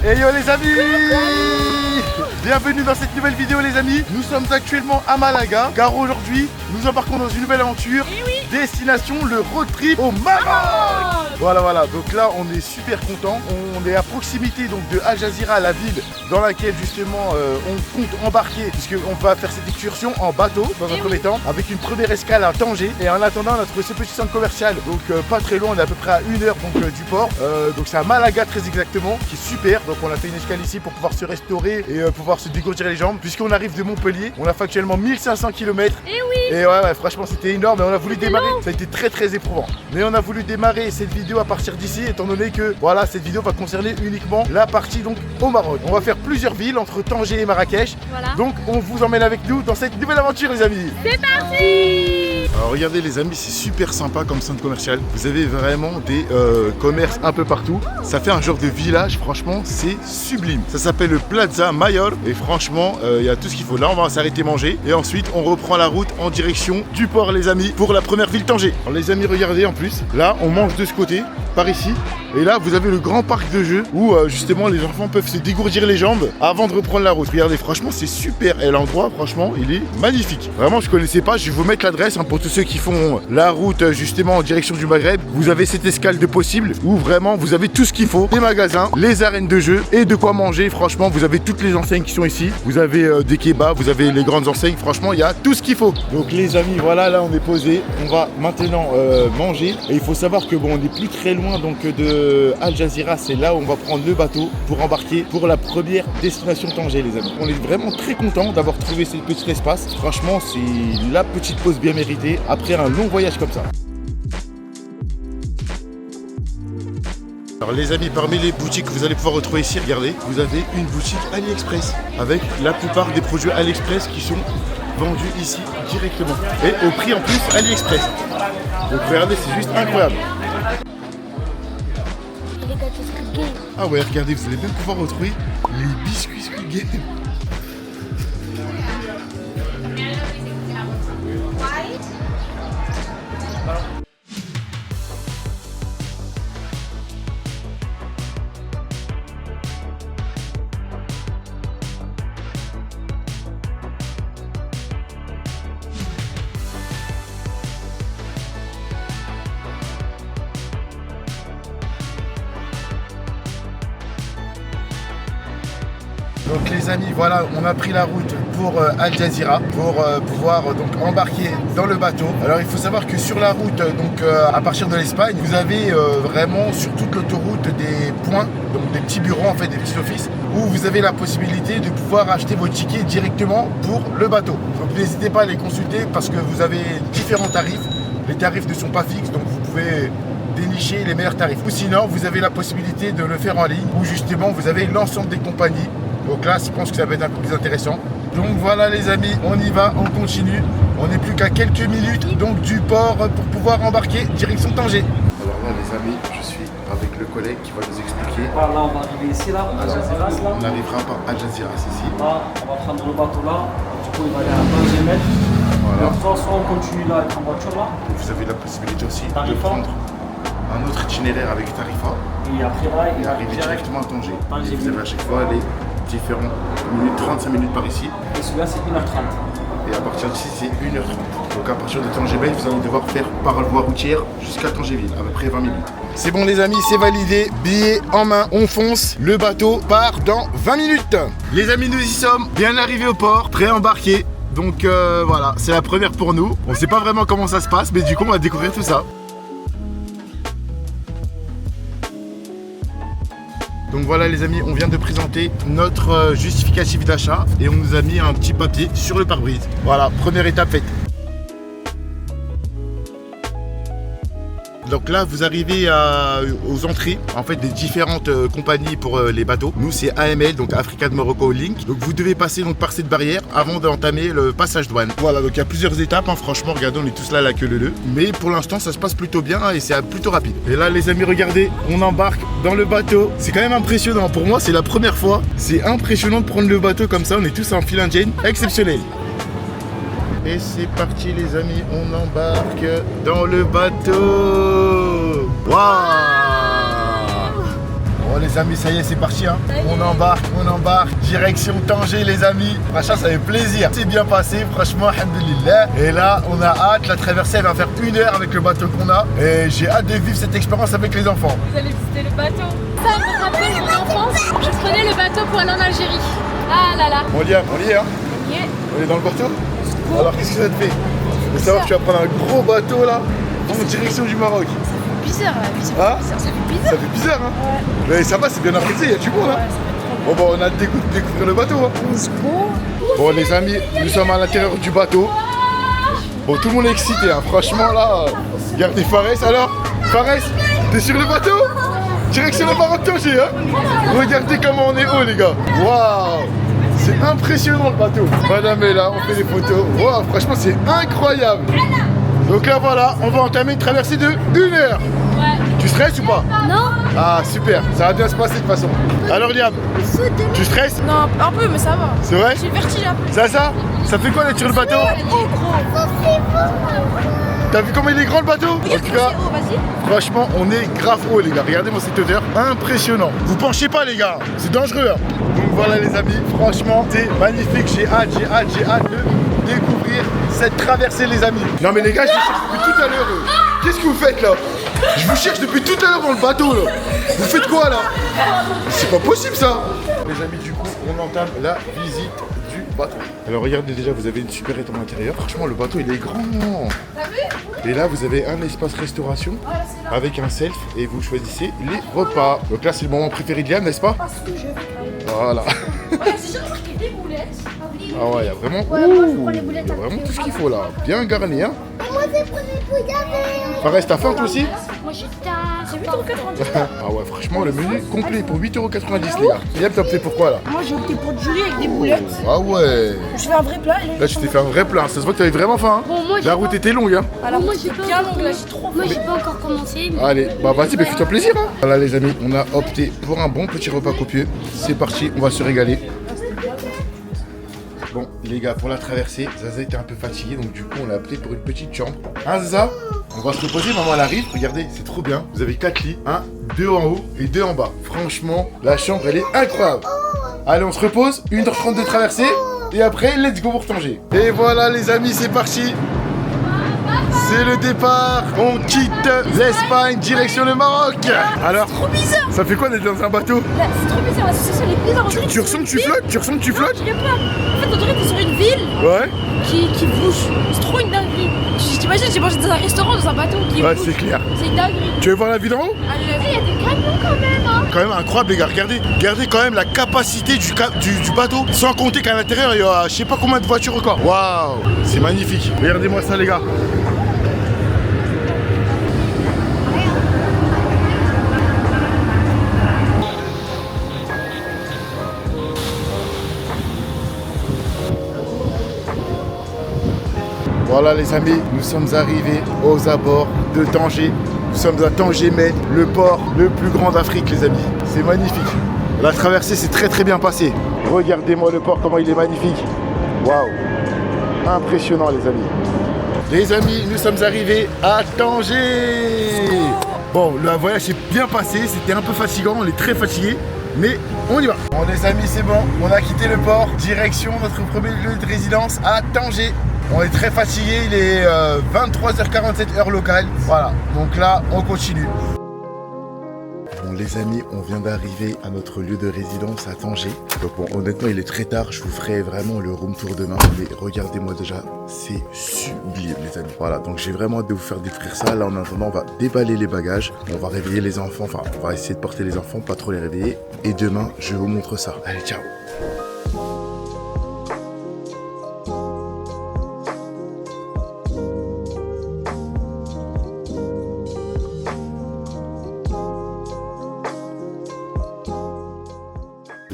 Hey yo les amis, bienvenue dans cette nouvelle vidéo les amis. Nous sommes actuellement à Malaga car aujourd'hui nous embarquons dans une nouvelle aventure. Destination le road trip au Maroc. Voilà, donc là on est super content. On est à proximité donc de Al Jazeera, la ville dans laquelle justement on compte embarquer, puisqu'on va faire cette excursion en bateau dans un premier temps, avec une première escale à Tanger. Et en attendant on a trouvé ce petit centre commercial, donc pas très loin, on est à peu près à 1 heure donc, du port. Donc c'est à Malaga très exactement, qui est super. Donc on a fait une escale ici pour pouvoir se restaurer et pouvoir se dégourdir les jambes, puisqu'on arrive de Montpellier. On a fait actuellement 1500 km. Et ouais, franchement c'était énorme et on a voulu démarrer. Ça a été très éprouvant. Mais on a voulu démarrer cette vidéo à partir d'ici, étant donné que voilà, cette vidéo va concerner uniquement la partie donc au Maroc. On va faire plusieurs villes entre Tanger et Marrakech. Donc on vous emmène avec nous dans cette nouvelle aventure les amis. C'est parti. Alors regardez les amis, c'est super sympa comme centre commercial. Vous avez vraiment des commerces un peu partout. Ça fait un genre de village, franchement c'est sublime. Ça s'appelle le Plaza Mayor et franchement il y a tout ce qu'il faut. Là on va s'arrêter manger et ensuite on reprend la route en direction du port les amis pour la première ville Tanger. Alors les amis regardez en plus, là on mange de ce côté, par ici. Et là vous avez le grand parc de jeux où justement les enfants peuvent se dégourdir les jambes avant de reprendre la route. Regardez franchement c'est super et l'endroit franchement il est magnifique. Vraiment je connaissais pas, je vais vous mettre l'adresse pour tous ceux qui font la route justement en direction du Maghreb. Vous avez cette escale de possible où vraiment vous avez tout ce qu'il faut. Les magasins, les arènes de jeux et de quoi manger. Franchement vous avez toutes les enseignes qui sont ici. Vous avez des kebabs, vous avez les grandes enseignes. Franchement il y a tout ce qu'il faut. Donc les amis voilà, là on est posé. On va maintenant manger. Et il faut savoir que bon on n'est plus très loin donc de Al Jazeera. C'est là où on va prendre le bateau pour embarquer pour la première destination Tanger les amis. On est vraiment très content d'avoir trouvé ce petit espace. Franchement c'est la petite pause bien méritée après un long voyage comme ça. Alors les amis, parmi les boutiques que vous allez pouvoir retrouver ici, regardez, vous avez une boutique AliExpress avec la plupart des produits AliExpress qui sont vendus ici directement et au prix en plus AliExpress. Donc regardez, c'est juste incroyable. Ah ouais, regardez, vous allez bien pouvoir retrouver les biscuits Squid Game. Donc les amis, voilà, on a pris la route pour Al Jazeera pour pouvoir donc embarquer dans le bateau. Alors il faut savoir que sur la route, donc à partir de l'Espagne, vous avez vraiment sur toute l'autoroute des points, donc des petits bureaux en fait, des petits offices, où vous avez la possibilité de pouvoir acheter vos tickets directement pour le bateau. Donc n'hésitez pas à les consulter parce que vous avez différents tarifs. Les tarifs ne sont pas fixes, donc vous pouvez dénicher les meilleurs tarifs. Ou sinon, vous avez la possibilité de le faire en ligne, où justement vous avez l'ensemble des compagnies. Donc là, je pense que ça va être un peu plus intéressant. Donc voilà les amis, on y va, on continue. On n'est plus qu'à quelques minutes donc du port pour pouvoir embarquer direction Tanger. Alors là les amis, je suis avec le collègue qui va nous expliquer. Voilà, on va arriver ici là, à Al Jazeera. On arrivera par Al Jazeera, c'est ici. Là, on va prendre le bateau là. Du coup, il va aller à Tanger Med. Voilà. Soit on continue là avec en voiture là. Vous avez la possibilité aussi de Tarifa. prendre un autre itinéraire avec Tarifa Et après là, il et va arriver directement à Tanger. Tanger. Et vous avez à chaque fois les différentes minutes, 35 minutes par ici. Et celui-là, c'est 1h30. Et à partir d'ici, c'est 1h30. Donc à partir de Tanger-Ville, vous allez devoir faire par voie routière jusqu'à Tanger-Ville, à peu près 20 minutes. C'est bon les amis, c'est validé. Billets en main, on fonce. Le bateau part dans 20 minutes. Les amis, nous y sommes, bien arrivés au port, prêts à embarquer. Donc voilà, c'est la première pour nous. On ne sait pas vraiment comment ça se passe, mais du coup, on va découvrir tout ça. Donc voilà les amis, on vient de présenter notre justificatif d'achat et on nous a mis un petit papier sur le pare-brise. Voilà, première étape faite. Donc là, vous arrivez aux entrées en fait des différentes compagnies pour les bateaux. Nous, c'est AML, donc Africa de Morocco Link. Donc vous devez passer donc par cette barrière avant d'entamer le passage douane. Voilà, donc il y a plusieurs étapes. Hein. Franchement, regardez, on est tous là à la queue leu. Mais pour l'instant, ça se passe plutôt bien et c'est plutôt rapide. Et là, les amis, regardez, on embarque dans le bateau. C'est quand même impressionnant. Pour moi, c'est la première fois. C'est impressionnant de prendre le bateau comme ça. On est tous en fil indienne. Exceptionnel. Et c'est parti les amis, on embarque dans le bateau. Waouh! Bon les amis, ça y est, c'est parti hein. On embarque, direction Tanger les amis. Franchement ça fait plaisir. C'est bien passé, franchement, alhamdoulilah. Et là, on a hâte, la traversée elle va faire 1 heure avec le bateau qu'on a. Et j'ai hâte de vivre cette expérience avec les enfants. Vous allez visiter le bateau. Ça me rappelle mon enfance. Je prenais le bateau pour aller en Algérie. Ah là là. On y est hein. Yeah. On est dans le bateau. Alors qu'est-ce que ça te fait? Faut savoir que tu vas prendre un gros bateau là en direction du Maroc. Bizarre là, Ah ça fait bizarre. Ça fait bizarre hein. Ouais. Mais ça va, c'est bien organisé, il y a du monde hein. Bon on a hâte de découvrir le bateau hein. Let's go. Bon les amis, nous sommes à l'intérieur du bateau. Bon tout le monde est excité hein. Franchement là. Regardez Fares alors. Fares, t'es sur le bateau? Direction le Maroc Tanger hein. Regardez comment on est haut les gars. Waouh. C'est impressionnant le bateau. Madame est là, on fait des photos. Waouh, franchement c'est incroyable. Donc là voilà, on va entamer une traversée de 1 heure. Ouais. Tu stresses ou pas? Non. Ah super, ça va bien se passer de toute façon. Alors Liam, tu stresses? Non, un peu, mais ça va. C'est vrai? J'ai le vertige un peu. Ça fait quoi d'être sur le bateau? Trop gros. T'as vu comment il est grand le bateau? En tout cas, Vas-y. franchement, on est grave haut les gars. Regardez-moi cette odeur, impressionnant. Vous penchez pas les gars, c'est dangereux. Hein. Donc voilà les amis, franchement, c'est magnifique. J'ai hâte de découvrir cette traversée les amis. Non mais les gars, je vous cherche depuis tout à l'heure. Qu'est-ce que vous faites là? Je vous cherche depuis tout à l'heure dans le bateau là. Vous faites quoi là? C'est pas possible ça. Les amis, du coup, on entame la visite du bateau. Alors regardez déjà, vous avez une super étang à l'intérieur. Franchement, le bateau il est grand. Et là, vous avez un espace restauration avec un self et vous choisissez les repas. Donc là, c'est le moment préféré de Liam, n'est-ce pas? Voilà. C'est juste marqué des boulettes. Ah ouais, il y a vraiment, il y a vraiment tout ce qu'il faut là. Bien garni, hein. Moi, j'ai pris les bouillons. Fares, t'as faim toi aussi? Moi, j'ai tard. C'est 8,90 €. Ah ouais, franchement, le menu complet pour 8,90 € les gars. Liam, t'as opté pour quoi là? Moi, j'ai opté pour du riz avec des boulettes. Ah ouais. Je fais un vrai plat. Là, tu t'es fait un vrai plat. Ça se voit que t'avais vraiment faim. Hein. Bon, moi, j'ai La route était longue. Hein. Alors, moi, j'ai bien long là, j'ai trop. Moi, j'ai pas encore commencé. mais- Allez, bah vas-y, mais fais-toi plaisir. Hein. Voilà les amis, on a opté pour un bon petit repas copieux. C'est parti, on va se régaler. Bon, les gars, pour la traversée, Zaza était un peu fatigué, donc du coup, on l'a appelé pour une petite chambre. Hein, Zaza? On va se reposer, maman, elle arrive. Regardez, c'est trop bien. Vous avez 4 lits, 2 en haut et 2 en bas. Franchement, la chambre, elle est incroyable. Allez, on se repose, 1h30 de traversée, et après, let's go pour Tanger. Et voilà, les amis, c'est parti. C'est le départ. On quitte l'Espagne, direction le Maroc. Alors, Trop bizarre. ça fait quoi d'être dans un bateau? Là, c'est trop bizarre. L'association elle est bizarre. On dirait Tu ressens que tu flottes? Tu ressens que tu Non, flottes? je dirais pas. En fait, on dirait que t'es sur une ville Ouais. qui bouge. C'est trop une dinguerie. T'imagines, j'ai mangé dans un restaurant, dans un bateau qui Ouais, bouge. c'est clair. C'est une dinguerie. Tu veux voir la vue d'en haut? Allez, Il y a des camions quand même, hein. Quand même incroyable les gars, regardez quand même la capacité du bateau, sans compter qu'à l'intérieur il y a je sais pas combien de voitures encore. Waouh, c'est magnifique. Regardez-moi ça les gars. Voilà les amis, nous sommes arrivés aux abords de Tanger. Nous sommes à Tanger-Med, le port le plus grand d'Afrique les amis. C'est magnifique. La traversée s'est très bien passée. Regardez-moi le port, comment il est magnifique. Waouh, impressionnant les amis. Les amis, nous sommes arrivés à Tanger. Bon, le voyage s'est bien passé, c'était un peu fatigant, on est très fatigué. Mais on y va. Bon les amis, c'est bon, on a quitté le port, direction notre premier lieu de résidence à Tanger. On est très fatigué, il est 23h47 heure locale. Voilà, donc là, on continue. Bon les amis, on vient d'arriver à notre lieu de résidence à Tanger. Donc bon, honnêtement, il est très tard, je vous ferai vraiment le room tour demain. Mais regardez-moi déjà, c'est sublime les amis. Voilà, donc j'ai vraiment hâte de vous faire découvrir ça. Là en attendant, on va déballer les bagages. On va réveiller les enfants, enfin, on va essayer de porter les enfants, pas trop les réveiller. Et demain, je vous montre ça. Allez, ciao.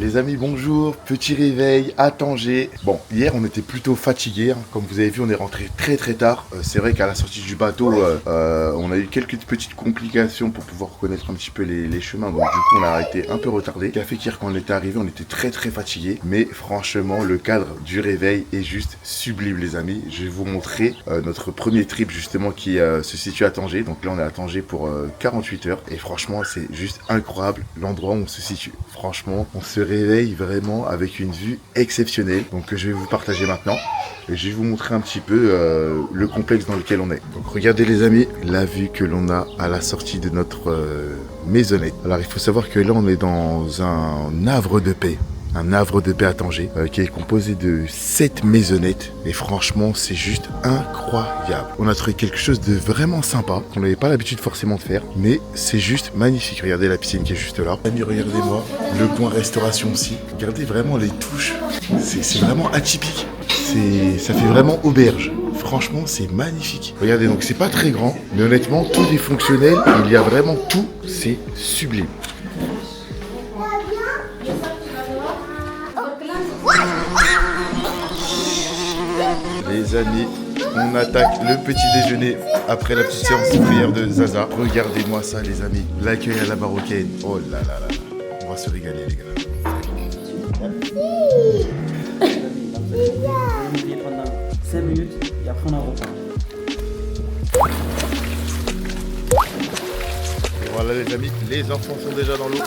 Les amis, bonjour, petit réveil à Tanger. Bon, hier on était plutôt fatigués, hein. Comme vous avez vu, on est rentré très tard. C'est vrai qu'à la sortie du bateau, on a eu quelques petites complications pour pouvoir connaître un petit peu les chemins. Donc du coup, on a été un peu retardé. Ce qui a fait qu'hier, quand on était arrivé, on était très fatigués. Mais franchement, le cadre du réveil est juste sublime, les amis. Je vais vous montrer notre premier trip justement qui se situe à Tanger. Donc là, on est à Tanger pour 48 heures. Et franchement, c'est juste incroyable l'endroit où on se situe. Franchement, on se réveille vraiment avec une vue exceptionnelle. Donc je vais vous partager maintenant. Et je vais vous montrer un petit peu le complexe dans lequel on est. Donc regardez les amis, la vue que l'on a à la sortie de notre maisonnette. Alors il faut savoir que là on est dans un havre de paix. Un havre de paix à Tanger qui est composé de 7 maisonnettes et franchement c'est juste incroyable. On a trouvé quelque chose de vraiment sympa qu'on n'avait pas l'habitude forcément de faire, mais c'est juste magnifique. Regardez la piscine qui est juste là. Amis, regardez-moi le coin restauration aussi. Regardez vraiment les touches, c'est vraiment atypique. Ça fait vraiment auberge. Franchement, c'est magnifique. Regardez, donc c'est pas très grand, mais honnêtement tout est fonctionnel. Il y a vraiment tout, c'est sublime. Les amis, on attaque le petit déjeuner après la petite séance de prière de Zaza. Regardez-moi ça les amis, l'accueil à la marocaine. Oh là là là, on va se régaler les gars. Vous oubliez pendant 5 minutes et après on en repart. Et voilà les amis, les enfants sont déjà dans l'eau.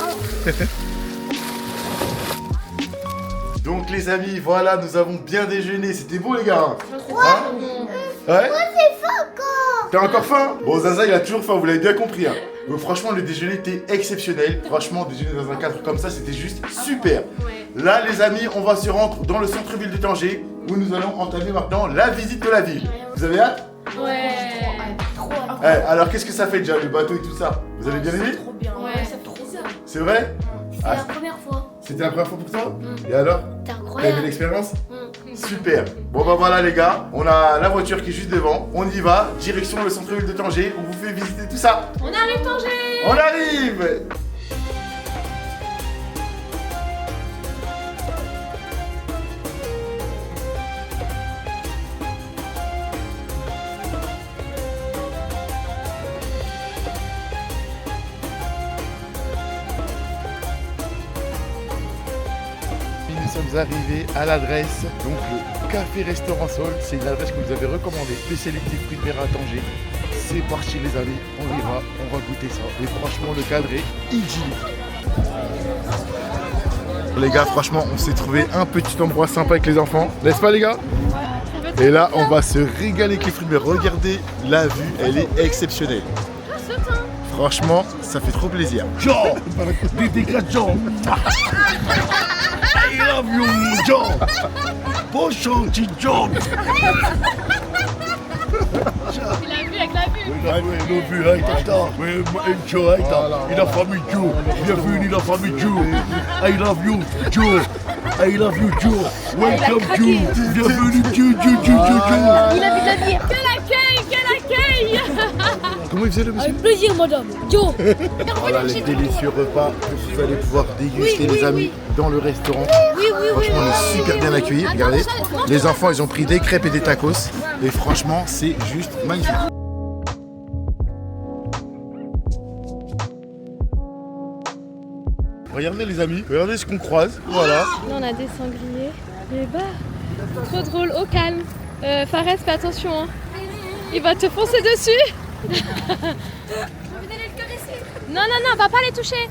Donc les amis, voilà, nous avons bien déjeuné. C'était beau les gars. Hein? Ouais. Moi, c'est faim encore. T'as encore faim? Bon, Zaza, il a toujours faim, vous l'avez bien compris. Hein. Donc franchement, le déjeuner était exceptionnel. Franchement, déjeuner dans un cadre comme ça, c'était juste super. Là, les amis, on va se rendre dans le centre-ville de Tanger, où nous allons entamer maintenant la visite de la ville. Vous avez hâte? Ouais. Alors, qu'est-ce que ça fait déjà, le bateau et tout ça? Vous avez bien aimé? Ouais, c'est trop bien. C'est vrai? C'est la première fois. C'était la première fois pour toi? Et alors? C'est T'as aimé incroyable. l'expérience? Super. Bon bah voilà les gars, on a la voiture qui est juste devant. On y va, direction le centre-ville de Tanger. On vous fait visiter tout ça. On arrive Tanger. On arrive. Nous sommes arrivés à l'adresse, donc le café-restaurant Sol. C'est une adresse que vous avez recommandée, spécialité fruits de mer à Tanger. C'est parti les amis, on y va, on va goûter ça. Et franchement le cadre est idyllique. Les gars, franchement, on s'est trouvé un petit endroit sympa avec les enfants, n'est-ce pas les gars? Et là, on va se régaler avec les fruits de mer. Regardez, la vue, elle est exceptionnelle. Franchement, ça fait trop plaisir. Joe, dédicace Joe. I love you, Joe. Bon chantier, Joe. Il a vu avec la vue. Oui, vu, oui, Joe, il a famille Joe. Bienvenue, la famille Joe. I love you, Joe. I love you, Joe. Welcome, Joe. Bienvenue, Joe. Il a vu de la bière. Quel accueil, quel accueil. Comment il faisait le monsieur? Avec plaisir, madame. Joe. Voilà les délicieux repas que vous allez pouvoir déguster les amis dans le restaurant. Franchement on est super bien accueillis, regardez. Les enfants ils ont pris des crêpes et des tacos. Et franchement c'est juste magnifique. Regardez les amis, regardez ce qu'on croise. Voilà. Là on a des sangliers. Les bas. Trop drôle, au calme. Fares, fais attention. Hein. Il va te foncer dessus. Vous allez le caresser. Non, on va pas les toucher.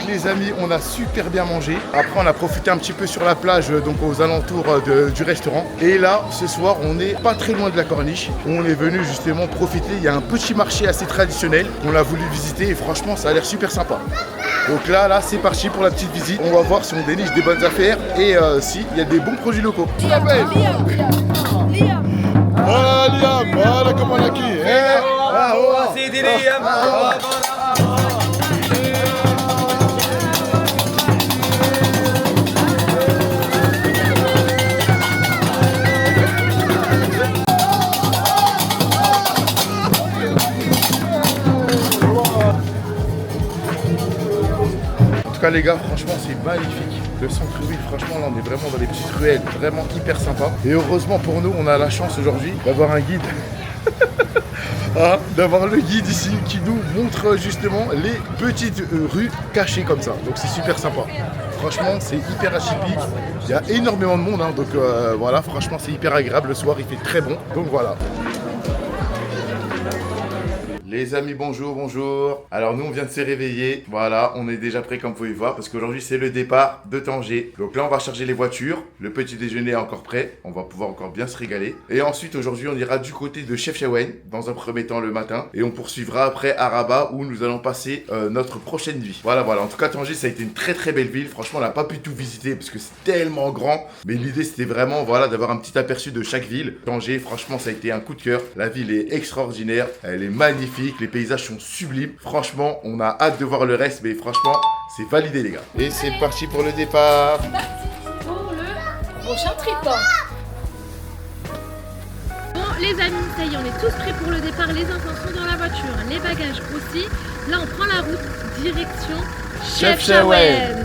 Les amis, on a super bien mangé. Après, on a profité un petit peu sur la plage, donc aux alentours du restaurant. Et là, ce soir, on n'est pas très loin de la corniche. On est venu justement profiter. Il y a un petit marché assez traditionnel qu'on a voulu visiter et franchement, ça a l'air super sympa. Donc là, c'est parti pour la petite visite. On va voir si on déniche des bonnes affaires et s'il y a des bons produits locaux. Tu t'appelles Liam. Voilà Liam, voilà comment on a qui. C'est des Liam. cas les gars, franchement c'est magnifique. Le centre-ville, franchement là on est vraiment dans des petites ruelles, vraiment hyper sympa. Et heureusement pour nous, on a la chance aujourd'hui d'avoir un guide. Ah, d'avoir le guide ici qui nous montre justement les petites rues cachées comme ça. Donc c'est super sympa. Franchement c'est hyper atypique. Il y a énormément de monde hein, donc voilà, franchement c'est hyper agréable. Le soir il fait très bon. Donc voilà. Les amis, bonjour, bonjour. Alors nous on vient de se réveiller, voilà, on est déjà prêt comme vous pouvez voir parce qu'aujourd'hui c'est le départ de Tanger. Donc là on va charger les voitures, le petit déjeuner est encore prêt, on va pouvoir encore bien se régaler. Et ensuite aujourd'hui on ira du côté de Chefchaouen dans un premier temps le matin et on poursuivra après à Rabat où nous allons passer notre prochaine nuit. Voilà, en tout cas Tanger ça a été une très très belle ville, franchement on n'a pas pu tout visiter parce que c'est tellement grand. Mais l'idée c'était vraiment voilà d'avoir un petit aperçu de chaque ville. Tanger franchement ça a été un coup de cœur, la ville est extraordinaire, elle est magnifique. Les paysages sont sublimes. Franchement, on a hâte de voir le reste, mais franchement, c'est validé les gars. Et c'est parti pour le départ. C'est parti pour le prochain trip. Bon les amis, ça y est, on est tous prêts pour le départ. Les enfants sont dans la voiture, les bagages aussi. Là, on prend la route direction Chefchaouen.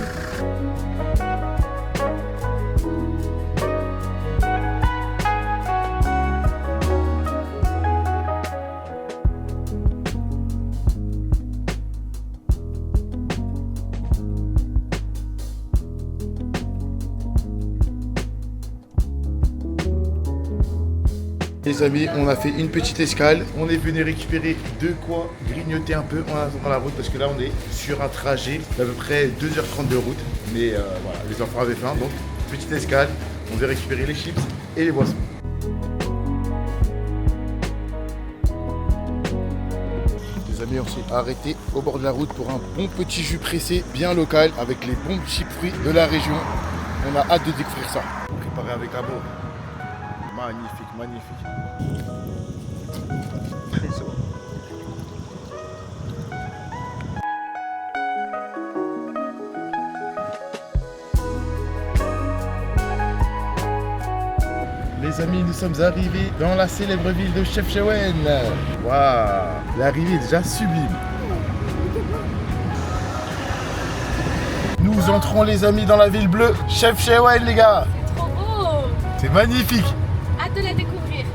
Les amis, on a fait une petite escale, on est venu récupérer de quoi grignoter un peu en attendant la route parce que là on est sur un trajet d'à peu près 2h30 de route. Mais voilà, les enfants avaient faim donc petite escale, on vient récupérer les chips et les boissons. Les amis, on s'est arrêté au bord de la route pour un bon petit jus pressé bien local avec les bons petits fruits de la région. On a hâte de découvrir ça. Préparé avec amour. Magnifique, magnifique. Les amis, nous sommes arrivés dans la célèbre ville de Chefchaouen. Waouh, l'arrivée est déjà sublime. Nous entrons les amis dans la ville bleue, Chefchaouen les gars. C'est trop beau. C'est magnifique. Hâte de la découvrir.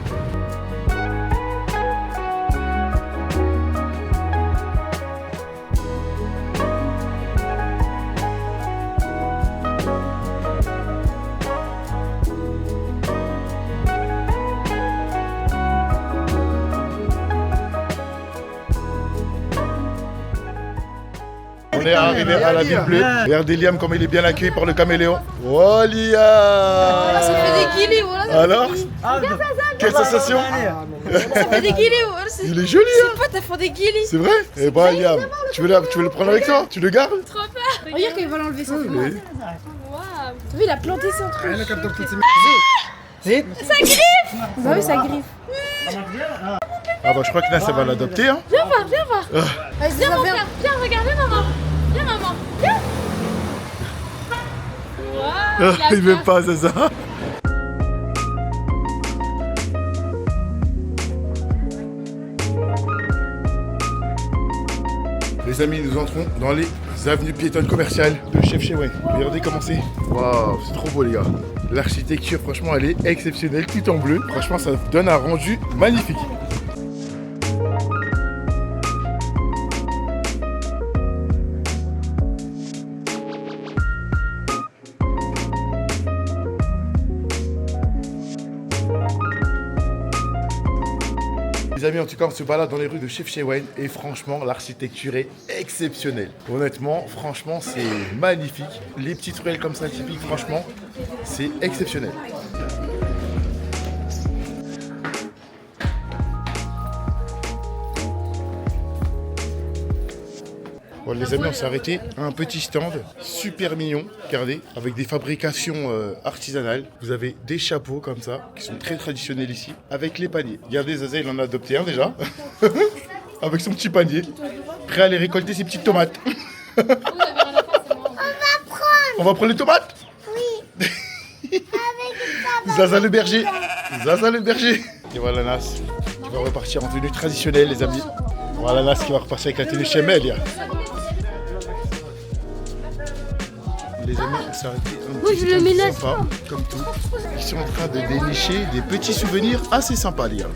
On est arrivé à la ville bleue. Regardez Liam comme il est bien accueilli par le caméléon. Oh Liam. Ça fait des guillis, voilà. Alors, quelle sensation? Ça fait des guillis, voilà. Il est joli hein. C'est pas, t'as fait des guillis. C'est vrai? Eh bah Liam, tu veux le prendre avec toi? Tu le gardes? Trop peur. Regarde qu'il va l'enlever ça. Waouh. T'as vu, il a planté son truc. Ça griffe. Bah oui, ça griffe. Ah bah je crois que là ça va l'adopter hein. Viens voir, viens voir. Vas-y, Viens ça mon fait frère, viens, regarde, viens maman. Viens maman, viens. Waouh, Il veut pas, c'est ça. Les amis, nous entrons dans les avenues piétonnes commerciales de Chefchaouen. Regardez comment c'est. Waouh, c'est trop beau les gars. L'architecture, franchement, elle est exceptionnelle, tout en bleu. Franchement, ça donne un rendu magnifique. Les amis, en tout cas, on se balade dans les rues de Chefchaouen et franchement, l'architecture est exceptionnelle. Honnêtement, franchement, c'est magnifique. Les petites ruelles comme ça, typiques, franchement, c'est exceptionnel. Bon, les amis, on s'est arrêté à un petit stand super mignon, regardez, avec des fabrications artisanales. Vous avez des chapeaux comme ça, qui sont très traditionnels ici, avec les paniers. Regardez, Zaza, il en a adopté un déjà, avec son petit panier, prêt à aller récolter ses petites tomates. On va prendre les tomates? Oui. Zaza le berger. Zaza le berger. Et voilà Nas, qui va repartir en tenue traditionnelle, les amis. Voilà Nas qui va repartir avec la tenue Chemel. Les amis, on s'est arrêté un Oui, petit je le mets là. sympa, comme tout. Ils sont en train de dénicher des petits souvenirs assez sympas, les gars.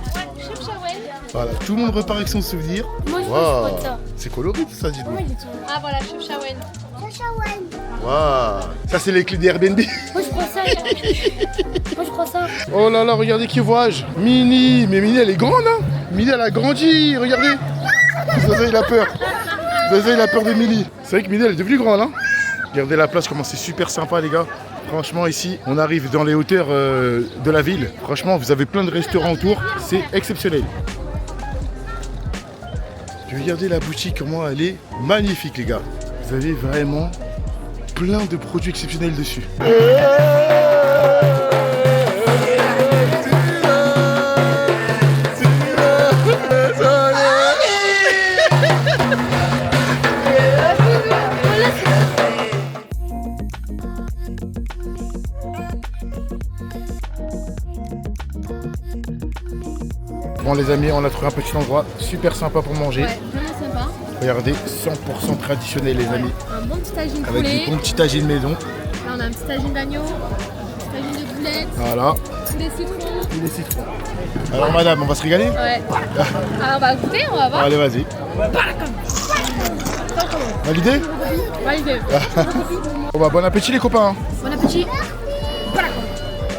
Voilà, tout le monde repart avec son souvenir. Moi, je Waouh, veux ça. c'est coloré tout ça, dis-donc. Ah, voilà, chef Shawen. Waouh, ça c'est les clés des Airbnb. Moi, je prends ça. Moi, je prends ça. Oh là là, regardez qui voyage. Mini, mais Mini elle est grande, hein. Mini elle a grandi, regardez. Zaza il a peur. Zaza il a peur de Mini. C'est vrai que Mini elle est devenue grande, hein. Regardez la place, comment c'est super sympa, les gars. Franchement, ici, on arrive dans les hauteurs de la ville. Franchement, vous avez plein de restaurants autour. C'est exceptionnel. Regardez la boutique, comment elle est magnifique, les gars. Vous avez vraiment plein de produits exceptionnels dessus. Bon les amis, on a trouvé un petit endroit super sympa pour manger. Ouais, vraiment sympa. Regardez, 100% traditionnel les amis. Un bon petit tagine Avec poulet. du bon petit tagine maison. Là, on a un petit tagine d'agneau, un petit tagine de boulettes, Voilà, des citrons. tous les citrons. Alors madame, on va se régaler? Ouais. Alors, on va goûter, on va voir. Allez, vas-y. Validé? Validé. Bon bah bon appétit les copains. Bon appétit.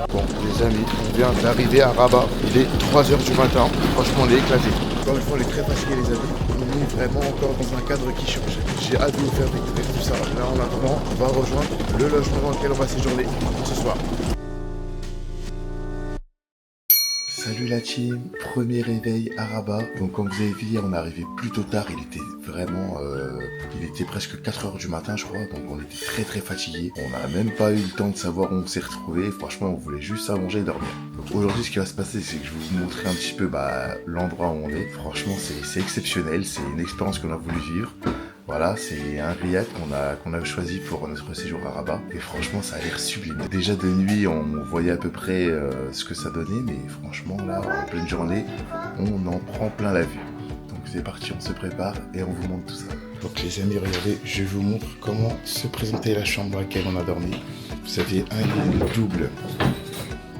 Bon les amis, on vient d'arriver à Rabat. Il est 3h du matin. Franchement on est éclaté. Encore une fois on est très fatigué les amis. On est vraiment encore dans un cadre qui change. J'ai hâte de vous faire découvrir tout ça. Là en attendant, on va rejoindre le logement dans lequel on va séjourner ce soir. Salut la team, premier réveil à Rabat. Donc comme vous avez vu hier, on est arrivé plutôt tard, il était vraiment, il était presque 4h du matin je crois, donc on était très fatigués. On n'a même pas eu le temps de savoir où on s'est retrouvés, franchement on voulait juste à manger et dormir. Donc aujourd'hui ce qui va se passer c'est que je vais vous montrer un petit peu l'endroit où on est. Franchement c'est exceptionnel, c'est une expérience qu'on a voulu vivre. Voilà, c'est un riad qu'on a choisi pour notre séjour à Rabat. Et franchement, ça a l'air sublime. Déjà de nuit, on voyait à peu près ce que ça donnait. Mais franchement, là, en pleine journée, on en prend plein la vue. Donc c'est parti, on se prépare et on vous montre tout ça. Donc les amis, regardez, je vous montre comment se présentait la chambre dans laquelle on a dormi. Vous avez un lit double,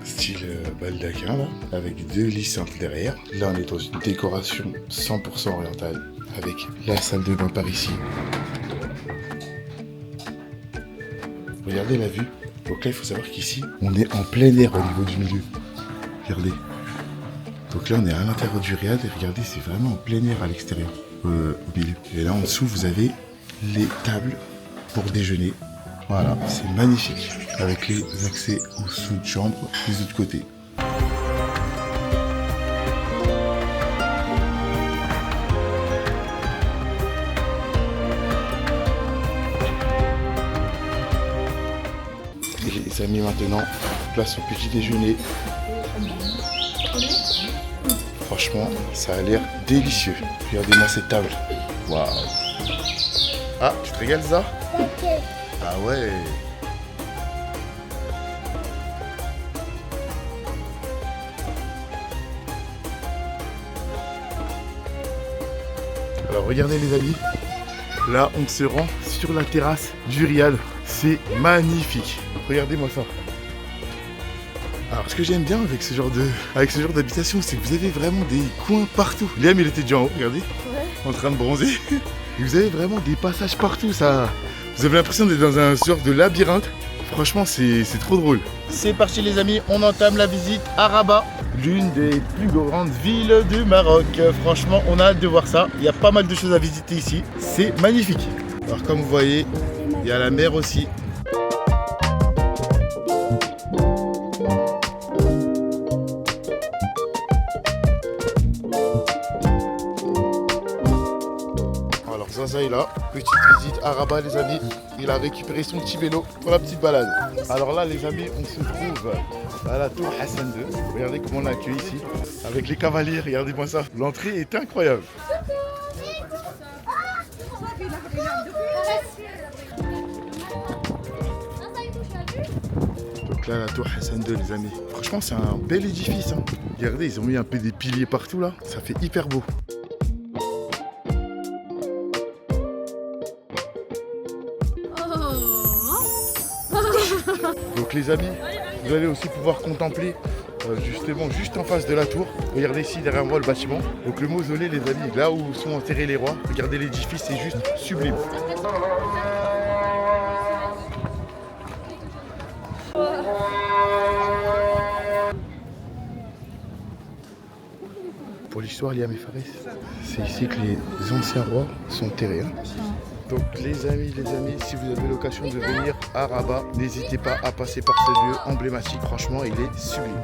style baldaquin, là, avec 2 lits simples derrière. Là, on est dans une décoration 100% orientale. Avec la salle de bain par ici. Regardez la vue. Donc là, il faut savoir qu'ici, on est en plein air au niveau du milieu. Regardez. Donc là, on est à l'intérieur du riad et regardez, c'est vraiment en plein air à l'extérieur, au milieu. Et là, en dessous, vous avez les tables pour déjeuner. Voilà, c'est magnifique. Avec les accès aux sous-chambres des autres côtés. Les amis, maintenant, place au petit déjeuner. Franchement, ça a l'air délicieux. Regardez-moi cette table. Waouh. Ah, tu te régales ça? Ah ouais. Alors regardez les amis. Là, on se rend sur la terrasse du riad. C'est magnifique. Regardez-moi ça. Alors, ce que j'aime bien avec ce genre d'habitation, c'est que vous avez vraiment des coins partout. Liam, il était déjà en haut, regardez, en train de bronzer. Et vous avez vraiment des passages partout. Ça, vous avez l'impression d'être dans un genre de labyrinthe. Franchement, c'est trop drôle. C'est parti les amis, on entame la visite à Rabat, l'une des plus grandes villes du Maroc. Franchement, on a hâte de voir ça. Il y a pas mal de choses à visiter ici. C'est magnifique. Alors comme vous voyez, il y a la mer aussi. Alors Zaza est là, petite visite à Rabat les amis. Il a récupéré son petit vélo pour la petite balade. Alors là les amis, on se trouve à la tour Hassan II. Regardez comment on l'a accueilli ici. Avec les cavaliers, regardez-moi ça. L'entrée est incroyable. Donc là la tour Hassan II les amis. Franchement c'est un bel édifice. Hein. Regardez, ils ont mis un peu des piliers partout là. Ça fait hyper beau. Donc les amis, vous allez aussi pouvoir contempler justement juste en face de la tour. Regardez ici derrière moi le bâtiment. Donc le mausolée les amis, là où sont enterrés les rois. Regardez l'édifice, c'est juste sublime. Pour l'histoire, Liam et Fares, c'est ici que les anciens rois sont enterrés. Donc les amis, si vous avez l'occasion de venir à Rabat, n'hésitez pas à passer par ce lieu emblématique. Franchement, il est sublime.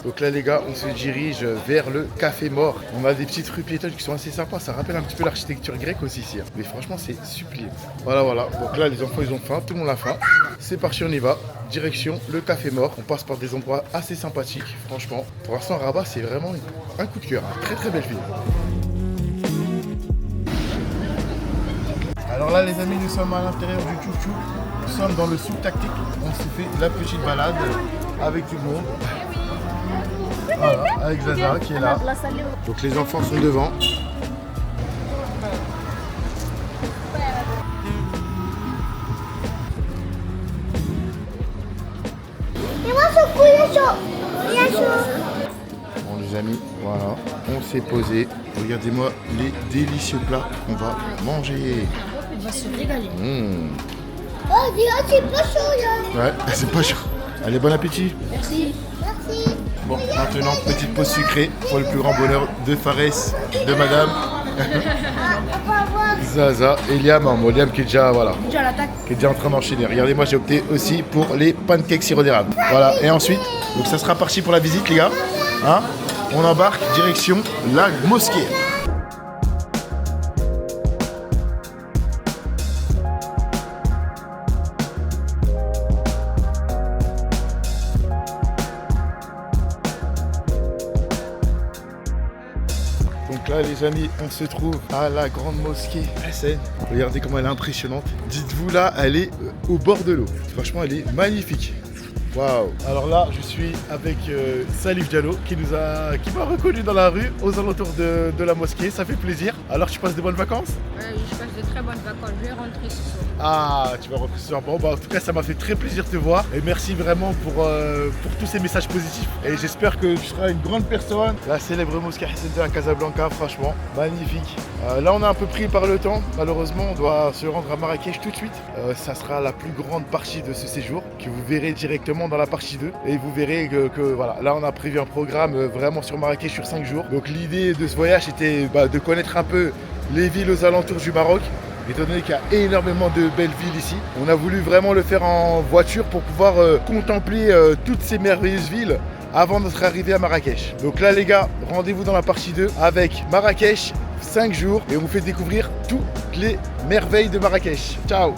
Donc là les gars, on se dirige vers le Café Mort. On a des petites rues piétonnes qui sont assez sympas. Ça rappelle un petit peu l'architecture grecque aussi ici. Mais franchement, c'est sublime. Voilà. Donc là, les enfants, ils ont faim. Tout le monde a faim. C'est parti, on y va. Direction le Café Mort. On passe par des endroits assez sympathiques. Franchement, pour l'instant, Rabat, c'est vraiment un coup de cœur. Très très belle ville. Alors là les amis, nous sommes à l'intérieur du Tchouk-Tchouk. Nous sommes dans le souk tactique. On s'est fait la petite balade avec tout le monde. Voilà, avec Zaza qui est là. Donc les enfants sont devant. Bon les amis, voilà, on s'est posé. Regardez-moi les délicieux plats qu'on va manger. On va se régaler. Oh, dis, c'est pas chaud là. Ouais, c'est pas chaud. Allez, bon appétit. Merci. Merci. Bon, maintenant, petite pause sucrée pour le plus grand bonheur de Fares, de madame, On va voir. Zaza et Liam. Bon, Liam qui est déjà, voilà, Déjà à l'attaque. qui est déjà en train d'enchaîner. Regardez, moi j'ai opté aussi pour les pancakes sirop d'érable. Voilà, et ensuite, donc ça sera parti pour la visite les gars. Hein, on embarque direction la mosquée. Donc là les amis, on se trouve à la grande mosquée Hassan. Regardez comment elle est impressionnante. Dites-vous là, elle est au bord de l'eau. Franchement, elle est magnifique. Waouh. Alors là, je suis avec Salif Diallo qui m'a reconnu dans la rue aux alentours de la mosquée. Ça fait plaisir. Alors tu passes de bonnes vacances? Oui, je passe de très bonnes vacances. Je vais rentrer ce soir. Ah, tu vas rentrer ce soir. Bon, bah, en tout cas, ça m'a fait très plaisir de te voir. Et merci vraiment pour tous ces messages positifs. Et j'espère que tu seras une grande personne. La célèbre mosquée Hassan II à Casablanca, franchement, magnifique. Là, on est un peu pris par le temps. Malheureusement, on doit se rendre à Marrakech tout de suite. Ça sera la plus grande partie de ce séjour que vous verrez directement dans la partie 2. Et vous verrez que voilà, là, on a prévu un programme vraiment sur Marrakech sur 5 jours. Donc, l'idée de ce voyage était de connaître un peu les villes aux alentours du Maroc. Étant donné qu'il y a énormément de belles villes ici, on a voulu vraiment le faire en voiture pour pouvoir contempler toutes ces merveilleuses villes avant notre arrivée à Marrakech. Donc là les gars, rendez-vous dans la partie 2 avec Marrakech, 5 jours, et on vous fait découvrir toutes les merveilles de Marrakech. Ciao!